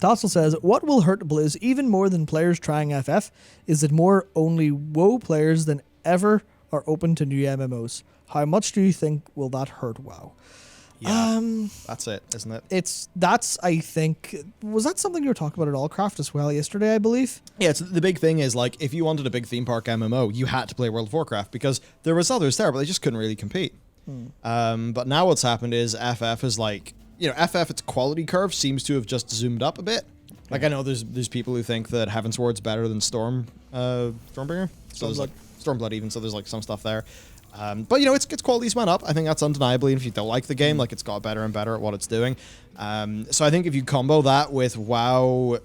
Tassel says, what will hurt Blizz even more than players trying FF is that more only WoW players than ever are open to new MMOs. How much do you think will that hurt WoW? Yeah, that's it, isn't it? That's I think, was that something you were talking about at Allcraft as well yesterday, I believe? Yeah, the big thing is, like, if you wanted a big theme park MMO, you had to play World of Warcraft because there was others there, but they just couldn't really compete. But now what's happened is FF is like, FF, its quality curve seems to have just zoomed up a bit. Like, I know there's people who think that Heavensward's better than Stormbringer. So there's like Stormblood even, so there's like some stuff there. But its quality's went up. I think that's undeniably. And if you don't like the game, like, it's got better and better at what it's doing. So I think if you combo that with WoW,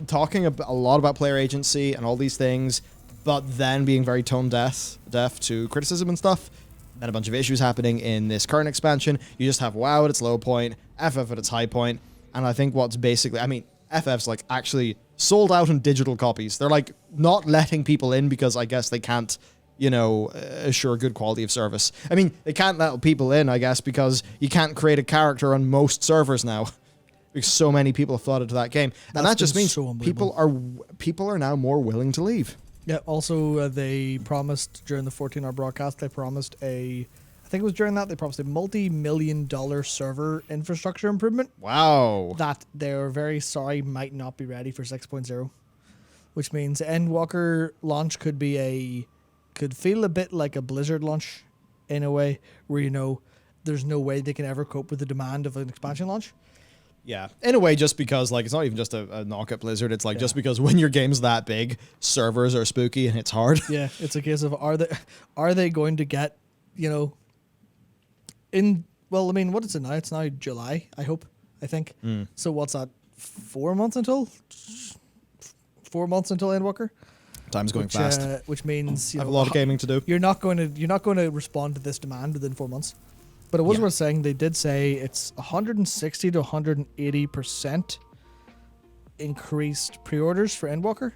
talking a lot about player agency and all these things, but then being very tone deaf to criticism and stuff, then a bunch of issues happening in this current expansion. You just have WoW at its low point, FF at its high point, and I think what's basically, FF's like actually sold out in digital copies. They're like not letting people in because I guess they can't, assure good quality of service. They can't let people in, I guess, because you can't create a character on most servers now. Because so many people have flooded to that game. And that just means people are now more willing to leave. Yeah, also they promised during the 14-hour broadcast, they promised they promised a multi-million-dollar server infrastructure improvement. Wow. That they're very sorry might not be ready for 6.0. Which means Endwalker launch could feel a bit like a Blizzard launch in a way where, there's no way they can ever cope with the demand of an expansion launch. Yeah, in a way, just because, like, it's not even just a knock at Blizzard. It's like, just because when your game's that big, servers are spooky and it's hard. Yeah, it's a case of are they going to get, what is it now? It's now July, I think. So what's that? 4 months until? 4 months until Endwalker? Time's going fast. Which means I have a lot of gaming to do. You're not going to respond to this demand within 4 months. But it was worth saying, they did say it's 160 to 180% increased pre-orders for Endwalker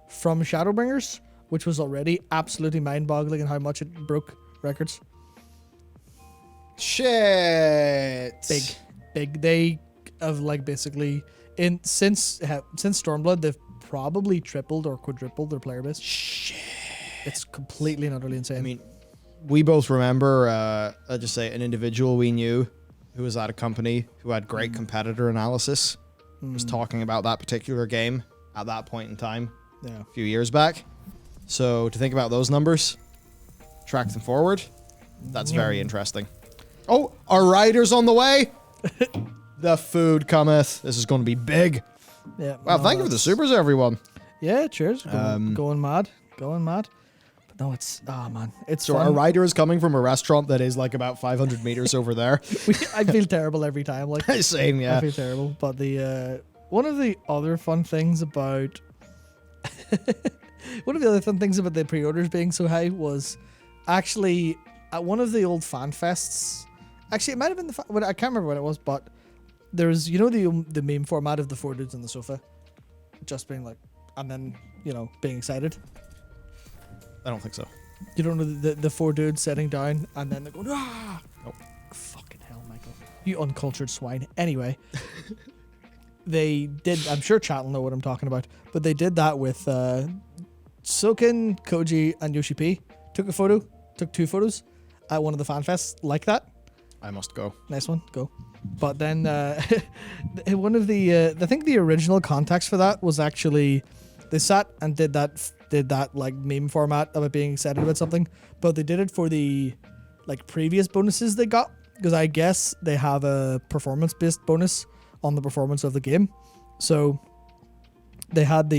from Shadowbringers, which was already absolutely mind-boggling in how much it broke records. Shit. Big. They have basically since Stormblood, they've probably tripled or quadrupled their player base. Shit. It's completely and utterly insane. We both remember, I'll just say, an individual we knew who was at a company who had great competitor analysis, was talking about that particular game at that point in time, a few years back. So to think about those numbers, track them forward, that's very interesting. Oh, our rider's on the way! The food cometh. This is going to be big. Yeah. Wow, thank you for the supers, everyone. Yeah, cheers. Going mad. But no, it's so fun. our rider is coming from a restaurant that is like about 500 meters over there. I feel terrible every time. Same, yeah. I feel terrible. But the one of the other fun things about the pre-orders being so high was actually at one of the old fan fests. Actually, it might have been I can't remember when it was, but there's the meme format of the 4 dudes on the sofa, just being like, and then being excited. I don't think so. You don't know the 4 dudes sitting down and then they're going, ah! Nope. Fucking hell, Michael. You uncultured swine. Anyway, they did, I'm sure chat will know what I'm talking about, but they did that with Soken, Koji, and Yoshi P. Took 2 photos at one of the fan fests like that. I must go. Nice one, go. But then one of the, I think the original context for that was actually, they sat and did that like meme format about being excited about something, but they did it for the previous bonuses they got, because I guess they have a performance-based bonus on the performance of the game. So they had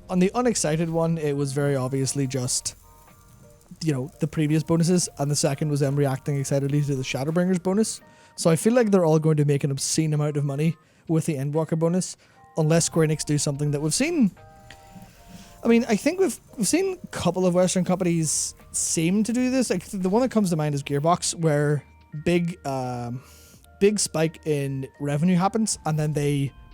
on the unexcited one, it was very obviously just the previous bonuses, and the second was them reacting excitedly to the Shadowbringers bonus. So I feel like they're all going to make an obscene amount of money with the Endwalker bonus, unless Square Enix do something that we've seen. I think we've seen a couple of Western companies seem to do this. Like, the one that comes to mind is Gearbox, where big spike in revenue happens, and then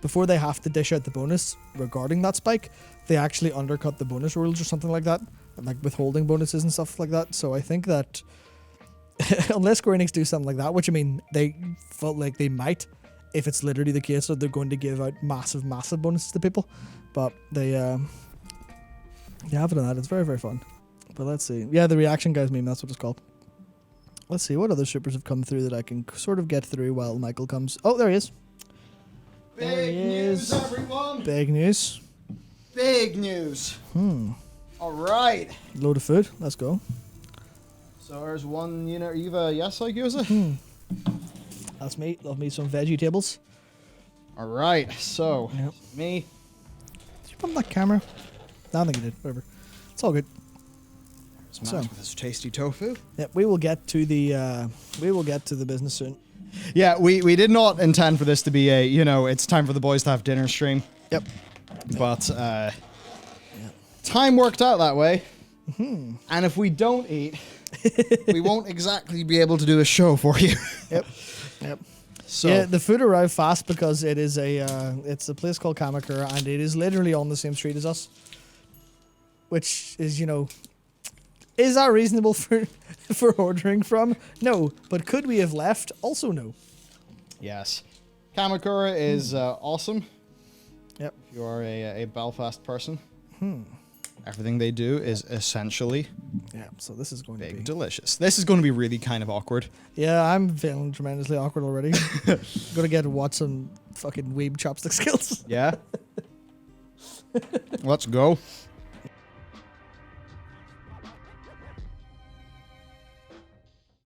before they have to dish out the bonus regarding that spike, they actually undercut the bonus rules or something like that, like withholding bonuses and stuff like that. So I think that unless Square Enix do something like that, which they felt like they might if it's literally the case that they're going to give out massive bonuses to people. But they have it on that. It's very, very fun. But let's see. Yeah, the reaction guys meme, that's what it's called. Let's see what other supers have come through that I can sort of get through while Michael comes. Oh, there he is. Big news, everyone. Big news. Big news. All right. Load of food. Let's go. So there's one unit. You've a yes, like Yuza? That's me. Love me some veggie tables. All right. So Yep. me. Did you put on that camera? No, I think you did. Whatever. It's all good. Smash So. with this tasty tofu. Yeah, we will get to the business soon. Yeah, we did not intend for this to be a, it's time for the boys to have dinner stream. Yep. But time worked out that way. And if we don't eat, we won't exactly be able to do a show for you. Yep. Yep. So yeah, the food arrived fast because it is it's a place called Kamakura, and it is literally on the same street as us. Which is, is that reasonable for ordering from? No. But could we have left? Also no. yes, Kamakura is awesome. Yep. If you are a Belfast person, everything they do is essentially Yeah, so this is going to big be... delicious. This is going to be really kind of awkward. Yeah, I'm feeling tremendously awkward already. Gonna get to watch some fucking weeb chopstick skills. Yeah. Let's go.